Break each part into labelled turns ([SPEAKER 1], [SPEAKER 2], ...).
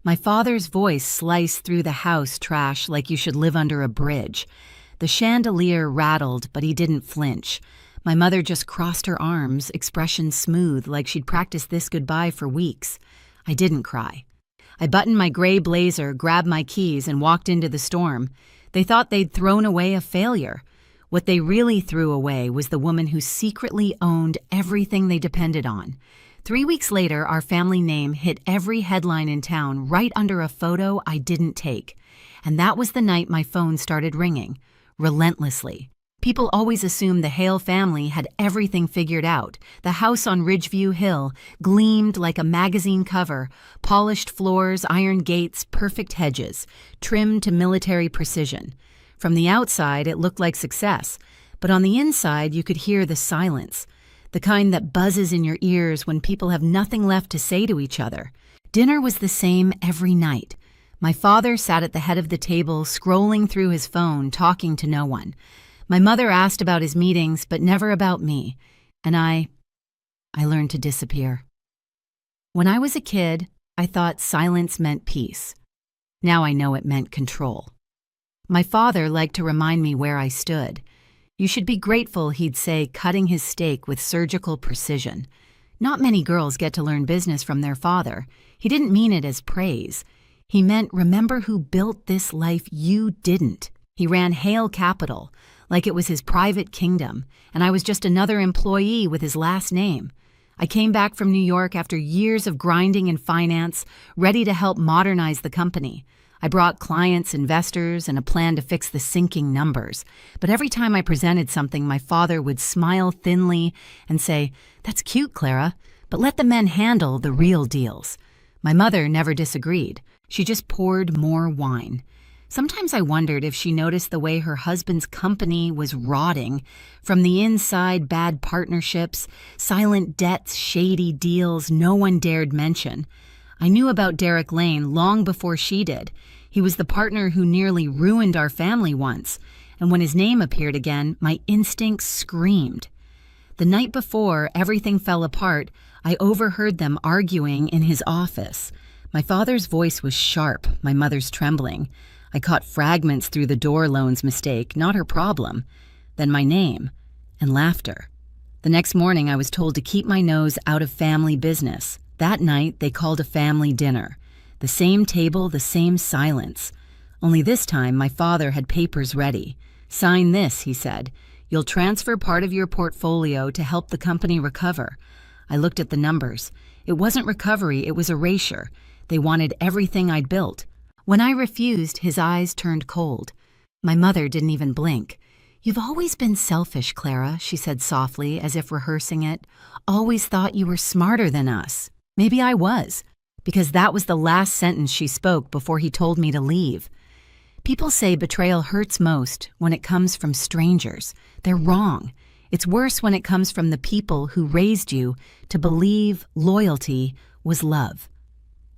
[SPEAKER 1] My father's voice sliced through the house trash like you should live under a bridge. The chandelier rattled, but he didn't flinch. My mother just crossed her arms, expression smooth, like she'd practiced this goodbye for weeks. I didn't cry. I buttoned my gray blazer, grabbed my keys, and walked into the storm. They thought they'd thrown away a failure. What they really threw away was the woman who secretly owned everything they depended on. 3 weeks later, our family name hit every headline in town right under a photo I didn't take. And that was the night my phone started ringing, relentlessly. People always assumed the Hale family had everything figured out. The house on Ridgeview Hill gleamed like a magazine cover, polished floors, iron gates, perfect hedges, trimmed to military precision. From the outside, it looked like success, but on the inside, you could hear the silence, the kind that buzzes in your ears when people have nothing left to say to each other. Dinner was the same every night. My father sat at the head of the table, scrolling through his phone, talking to no one. My mother asked about his meetings, but never about me, and I learned to disappear. When I was a kid, I thought silence meant peace. Now I know it meant control. My father liked to remind me where I stood. You should be grateful, he'd say, cutting his steak with surgical precision. Not many girls get to learn business from their father. He didn't mean it as praise. He meant, remember who built this life you didn't. He ran Hale Capital, like it was his private kingdom, and I was just another employee with his last name. I came back from New York after years of grinding in finance, ready to help modernize the company. I brought clients, investors, and a plan to fix the sinking numbers. But every time I presented something, my father would smile thinly and say, "That's cute, Clara, but let the men handle the real deals." My mother never disagreed. She just poured more wine. Sometimes I wondered if she noticed the way her husband's company was rotting. From the inside, bad partnerships, silent debts, shady deals no one dared mention. I knew about Derek Lane long before she did. He was the partner who nearly ruined our family once, and when his name appeared again, my instincts screamed. The night before everything fell apart, I overheard them arguing in his office. My father's voice was sharp, my mother's trembling. I caught fragments through the door loans mistake, not her problem. Then my name, and laughter. The next morning I was told to keep my nose out of family business. That night they called a family dinner. The same table, the same silence. Only this time my father had papers ready. "Sign this," he said. "You'll transfer part of your portfolio to help the company recover." I looked at the numbers. It wasn't recovery, it was erasure. They wanted everything I'd built. When I refused, his eyes turned cold. My mother didn't even blink. "You've always been selfish, Clara," she said softly, as if rehearsing it. "Always thought you were smarter than us." Maybe I was, because that was the last sentence she spoke before he told me to leave. People say betrayal hurts most when it comes from strangers. They're wrong. It's worse when it comes from the people who raised you to believe loyalty was love.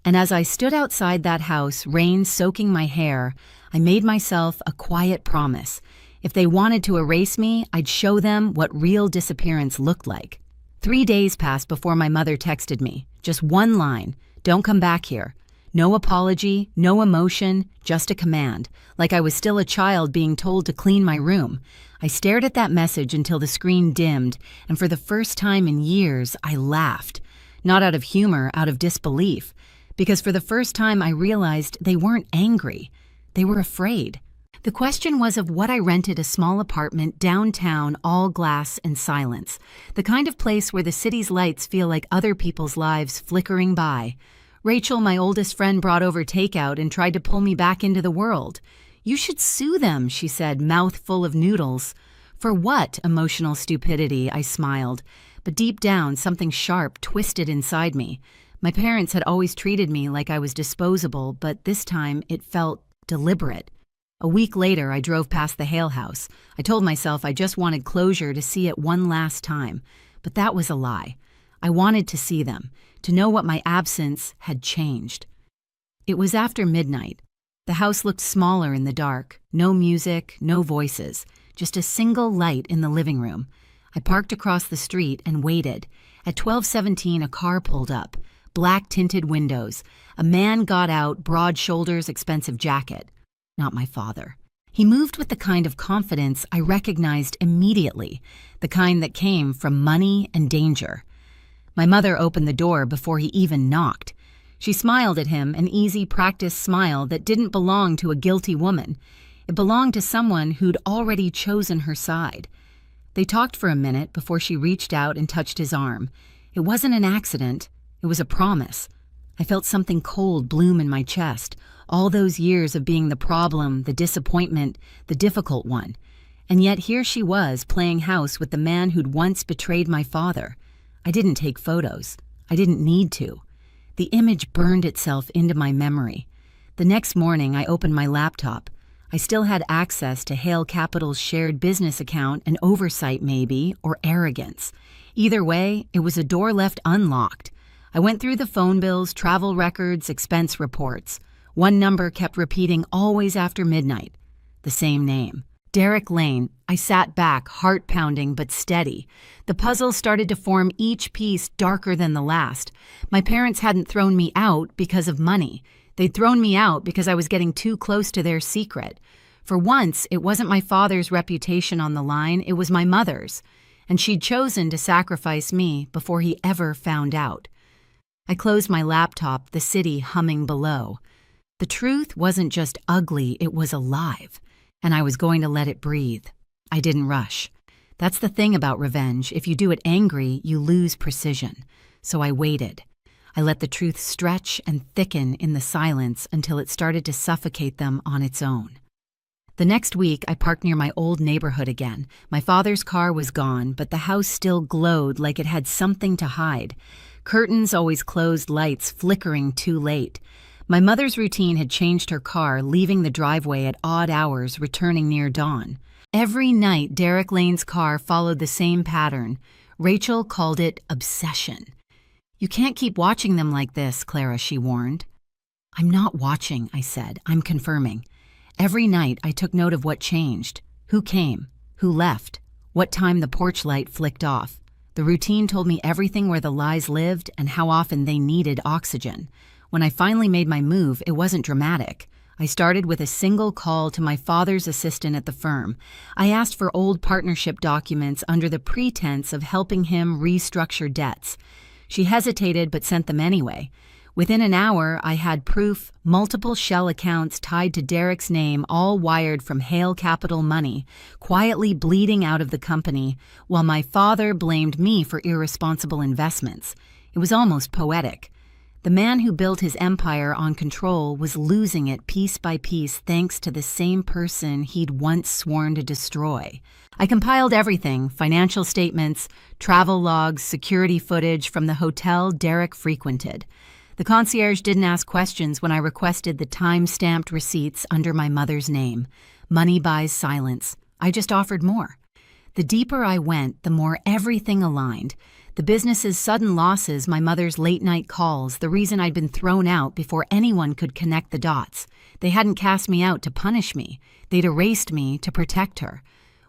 [SPEAKER 1] And as I stood outside that house, rain soaking my hair, I made myself a quiet promise. If they wanted to erase me, I'd show them what real disappearance looked like. 3 days passed before my mother texted me. Just one line, "Don't come back here." No apology, no emotion, just a command, like I was still a child being told to clean my room. I stared at that message until the screen dimmed, and for the first time in years, I laughed. Not out of humor, out of disbelief. Because for the first time I realized they weren't angry. They were afraid. The question was of what I rented a small apartment downtown, all glass and silence. The kind of place where the city's lights feel like other people's lives flickering by. Rachel, my oldest friend, brought over takeout and tried to pull me back into the world. "You should sue them," she said, mouth full of noodles. "For what?" Emotional stupidity, I smiled. But deep down, something sharp twisted inside me. My parents had always treated me like I was disposable, but this time it felt deliberate. A week later, I drove past the Hale house. I told myself I just wanted closure to see it one last time, but that was a lie. I wanted to see them, to know what my absence had changed. It was after midnight. The house looked smaller in the dark. No music, no voices, just a single light in the living room. I parked across the street and waited. At 12:17, a car pulled up. black tinted windows. A man got out, broad shoulders, expensive jacket. Not my father. He moved with the kind of confidence I recognized immediately, the kind that came from money and danger. My mother opened the door before he even knocked. She smiled at him, an easy, practiced smile that didn't belong to a guilty woman. It belonged to someone who'd already chosen her side. They talked for a minute before she reached out and touched his arm. It wasn't an accident. It was a promise. I felt something cold bloom in my chest. All those years of being the problem, the disappointment, the difficult one. And yet here she was, playing house with the man who'd once betrayed my father. I didn't take photos. I didn't need to. The image burned itself into my memory. The next morning, I opened my laptop. I still had access to Hale Capital's shared business account, and oversight maybe, or arrogance. Either way, it was a door left unlocked. I went through the phone bills, travel records, expense reports. One number kept repeating always after midnight. The same name. Derek Lane. I sat back, heart pounding but steady. The puzzle started to form, each piece darker than the last. My parents hadn't thrown me out because of money. They'd thrown me out because I was getting too close to their secret. For once, it wasn't my father's reputation on the line, it was my mother's. And she'd chosen to sacrifice me before he ever found out. I closed my laptop, the city humming below. The truth wasn't just ugly, it was alive. And I was going to let it breathe. I didn't rush. That's the thing about revenge. If you do it angry, you lose precision. So I waited. I let the truth stretch and thicken in the silence until it started to suffocate them on its own. The next week, I parked near my old neighborhood again. My father's car was gone, but the house still glowed like it had something to hide. Curtains always closed, lights flickering too late. My mother's routine had changed her car, leaving the driveway at odd hours, returning near dawn. Every night, Derek Lane's car followed the same pattern. Rachel called it obsession. "You can't keep watching them like this, Clara," she warned. "I'm not watching," I said. "I'm confirming." Every night, I took note of what changed. Who came? Who left? What time the porch light flicked off. The routine told me everything where the lies lived and how often they needed oxygen. When I finally made my move, it wasn't dramatic. I started with a single call to my father's assistant at the firm. I asked for old partnership documents under the pretense of helping him restructure debts. She hesitated but sent them anyway. Within an hour, I had proof, multiple shell accounts tied to Derek's name, all wired from Hale Capital money, quietly bleeding out of the company, while my father blamed me for irresponsible investments. It was almost poetic. The man who built his empire on control was losing it piece by piece thanks to the same person he'd once sworn to destroy. I compiled everything: financial statements, travel logs, security footage from the hotel Derek frequented. The concierge didn't ask questions when I requested the time-stamped receipts under my mother's name. Money buys silence. I just offered more. The deeper I went, the more everything aligned. The business's sudden losses, my mother's late-night calls, the reason I'd been thrown out before anyone could connect the dots. They hadn't cast me out to punish me. They'd erased me to protect her.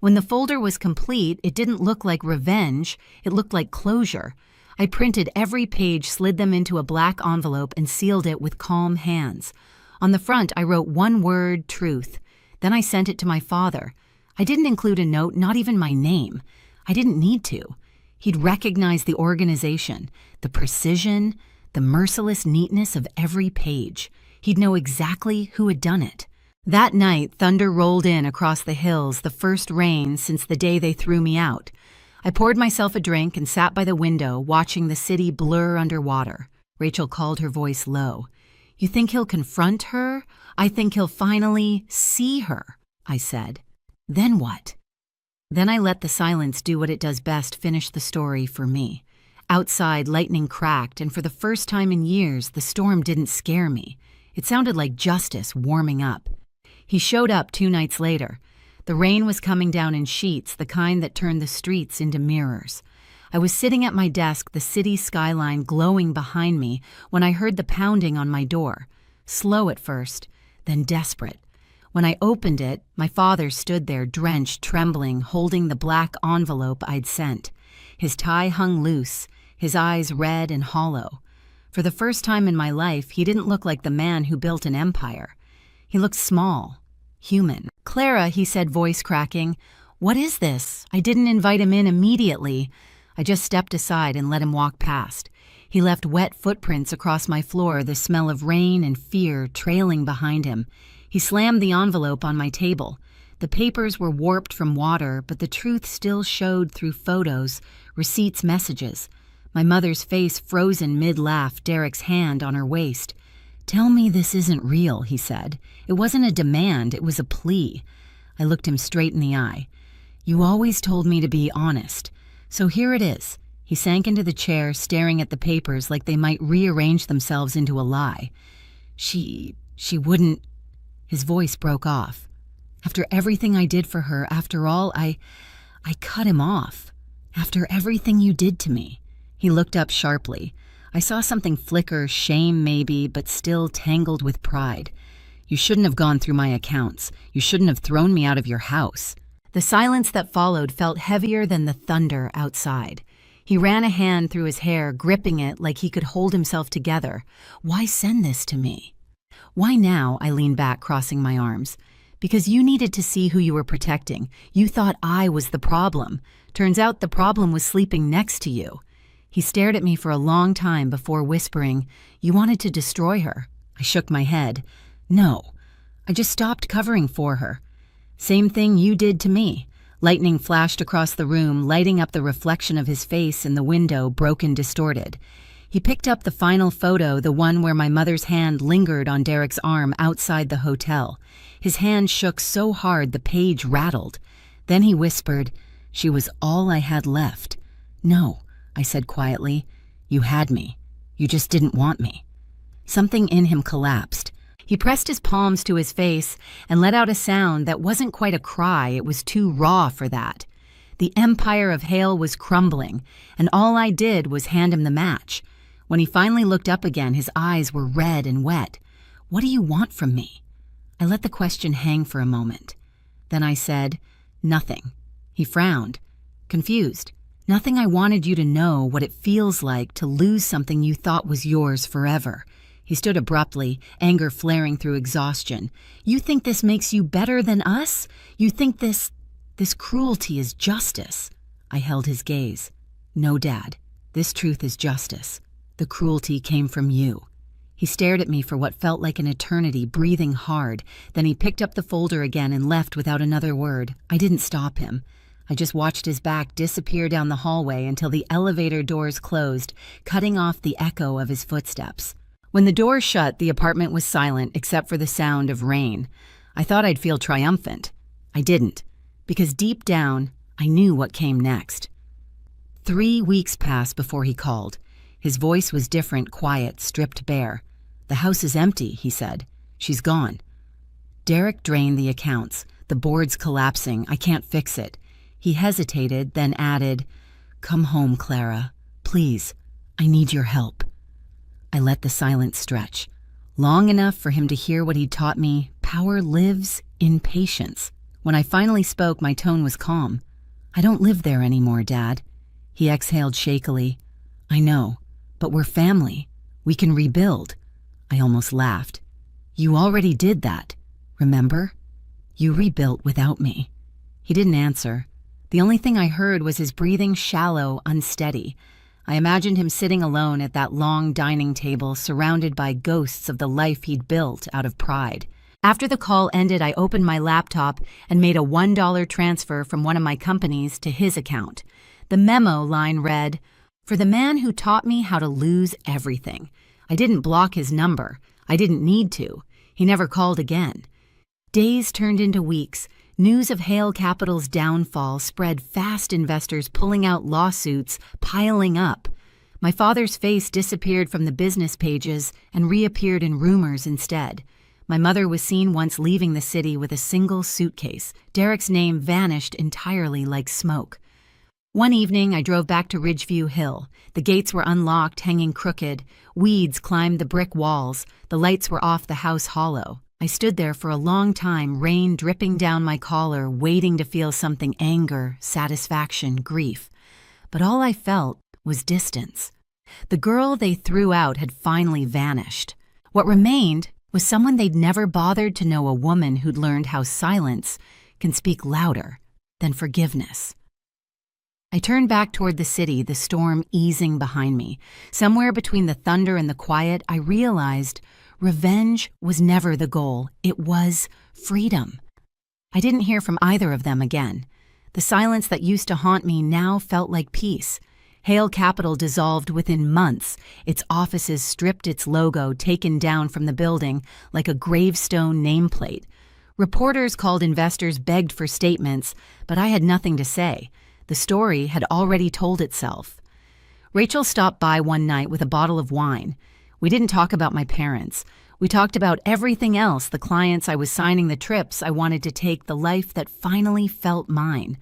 [SPEAKER 1] When the folder was complete, it didn't look like revenge. It looked like closure. I printed every page, slid them into a black envelope, and sealed it with calm hands. On the front, I wrote one word: truth. Then I sent it to my father. I didn't include a note, not even my name. I didn't need to. He'd recognize the organization, the precision, the merciless neatness of every page. He'd know exactly who had done it. That night, thunder rolled in across the hills, the first rain since the day they threw me out. I poured myself a drink and sat by the window, watching the city blur underwater. Rachel called, her voice low. "You think he'll confront her? I think he'll finally see her," I said. "Then what?" Then I let the silence do what it does best, finish the story for me. Outside, lightning cracked, and for the first time in years, the storm didn't scare me. It sounded like justice warming up. He showed up 2 nights later. The rain was coming down in sheets, the kind that turned the streets into mirrors. I was sitting at my desk, the city skyline glowing behind me, when I heard the pounding on my door. Slow at first, then desperate. When I opened it, my father stood there, drenched, trembling, holding the black envelope I'd sent. His tie hung loose, his eyes red and hollow. For the first time in my life, he didn't look like the man who built an empire. He looked small, human. "Clara," he said, voice cracking, "what is this? I didn't invite him in immediately." I just stepped aside and let him walk past. He left wet footprints across my floor, the smell of rain and fear trailing behind him. He slammed the envelope on my table. The papers were warped from water, but the truth still showed through photos, receipts, messages. My mother's face frozen mid-laugh, Derek's hand on her waist. "Tell me this isn't real," he said. "It wasn't a demand, it was a plea." I looked him straight in the eye. "You always told me to be honest. So here it is." He sank into the chair, staring at the papers like they might rearrange themselves into a lie. She wouldn't." His voice broke off. "After everything I did for her, after all, I cut him off. After everything you did to me." He looked up sharply. I saw something flicker, shame maybe, but still tangled with pride. "You shouldn't have gone through my accounts. You shouldn't have thrown me out of your house." The silence that followed felt heavier than the thunder outside. He ran a hand through his hair, gripping it like he could hold himself together. "Why send this to me?" "Why now?" I leaned back, crossing my arms. "Because you needed to see who you were protecting. You thought I was the problem. Turns out the problem was sleeping next to you." He stared at me for a long time before whispering, "You wanted to destroy her." I shook my head. "No, I just stopped covering for her. Same thing you did to me." Lightning flashed across the room, lighting up the reflection of his face in the window, broken, distorted. He picked up the final photo, the one where my mother's hand lingered on Derek's arm outside the hotel. His hand shook so hard the page rattled. Then he whispered, "She was all I had left." "No," I said quietly. "You had me. You just didn't want me." Something in him collapsed. He pressed his palms to his face and let out a sound that wasn't quite a cry, it was too raw for that. The empire of Hale was crumbling, and all I did was hand him the match. When he finally looked up again, his eyes were red and wet. "What do you want from me?" I let the question hang for a moment. Then I said, "Nothing." He frowned, confused. "Nothing. I wanted you to know what it feels like to lose something you thought was yours forever." He stood abruptly, anger flaring through exhaustion. "You think this makes you better than us? You think this cruelty is justice?" I held his gaze. "No, Dad. This truth is justice. The cruelty came from you." He stared at me for what felt like an eternity, breathing hard. Then he picked up the folder again and left without another word. I didn't stop him. I just watched his back disappear down the hallway until the elevator doors closed, cutting off the echo of his footsteps. When the door shut, the apartment was silent except for the sound of rain. I thought I'd feel triumphant. I didn't, because deep down, I knew what came next. 3 weeks passed before he called. His voice was different, quiet, stripped bare. "The house is empty," he said. "She's gone." Derek drained the accounts. "The board's collapsing. I can't fix it." He hesitated, then added, "Come home, Clara. Please, I need your help." I let the silence stretch. Long enough for him to hear what he'd taught me: power lives in patience. When I finally spoke, my tone was calm. "I don't live there anymore, Dad." He exhaled shakily. "I know, but we're family. We can rebuild." I almost laughed. "You already did that, remember? You rebuilt without me." He didn't answer. The only thing I heard was his breathing, shallow, unsteady. I imagined him sitting alone at that long dining table, surrounded by ghosts of the life he'd built out of pride. After the call ended, I opened my laptop and made a $1 transfer from one of my companies to his account. The memo line read, "For the man who taught me how to lose everything." I didn't block his number. I didn't need to. He never called again. Days turned into weeks. News of Hale Capital's downfall spread fast, investors pulling out lawsuits, piling up. My father's face disappeared from the business pages and reappeared in rumors instead. My mother was seen once leaving the city with a single suitcase. Derek's name vanished entirely like smoke. One evening, I drove back to Ridgeview Hill. The gates were unlocked, hanging crooked. Weeds climbed the brick walls. The lights were off the house hollow. I stood there for a long time, rain dripping down my collar, waiting to feel something: anger, satisfaction, grief. But all I felt was distance. The girl they threw out had finally vanished. What remained was someone they'd never bothered to know, a woman who'd learned how silence can speak louder than forgiveness. I turned back toward the city, the storm easing behind me. Somewhere between the thunder and the quiet, I realized revenge was never the goal. It was freedom. I didn't hear from either of them again. The silence that used to haunt me now felt like peace. Hale Capital dissolved within months, its offices stripped, its logo taken down from the building like a gravestone nameplate. Reporters called, investors begged for statements, but I had nothing to say. The story had already told itself. Rachel stopped by one night with a bottle of wine. We didn't talk about my parents. We talked about everything else, the clients I was signing, the trips I wanted to take, the life that finally felt mine.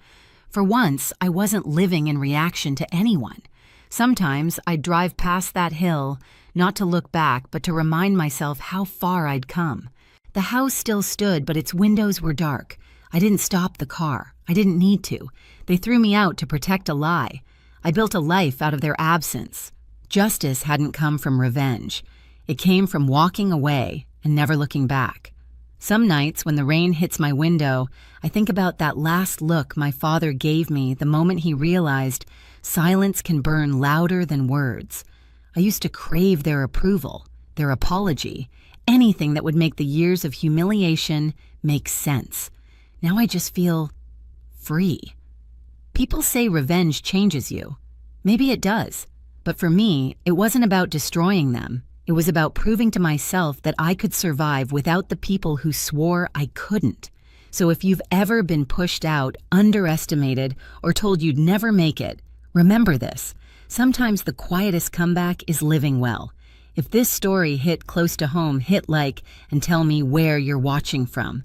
[SPEAKER 1] For once, I wasn't living in reaction to anyone. Sometimes I'd drive past that hill, not to look back, but to remind myself how far I'd come. The house still stood, but its windows were dark. I didn't stop the car. I didn't need to. They threw me out to protect a lie. I built a life out of their absence. Justice hadn't come from revenge. It came from walking away and never looking back. Some nights when the rain hits my window, I think about that last look my father gave me the moment he realized silence can burn louder than words. I used to crave their approval, their apology, anything that would make the years of humiliation make sense. Now I just feel free. People say revenge changes you. Maybe it does. But for me, it wasn't about destroying them. It was about proving to myself that I could survive without the people who swore I couldn't. So if you've ever been pushed out, underestimated, or told you'd never make it, remember this. Sometimes the quietest comeback is living well. If this story hit close to home, hit like and tell me where you're watching from.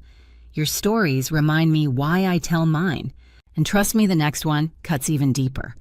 [SPEAKER 1] Your stories remind me why I tell mine. And trust me, the next one cuts even deeper.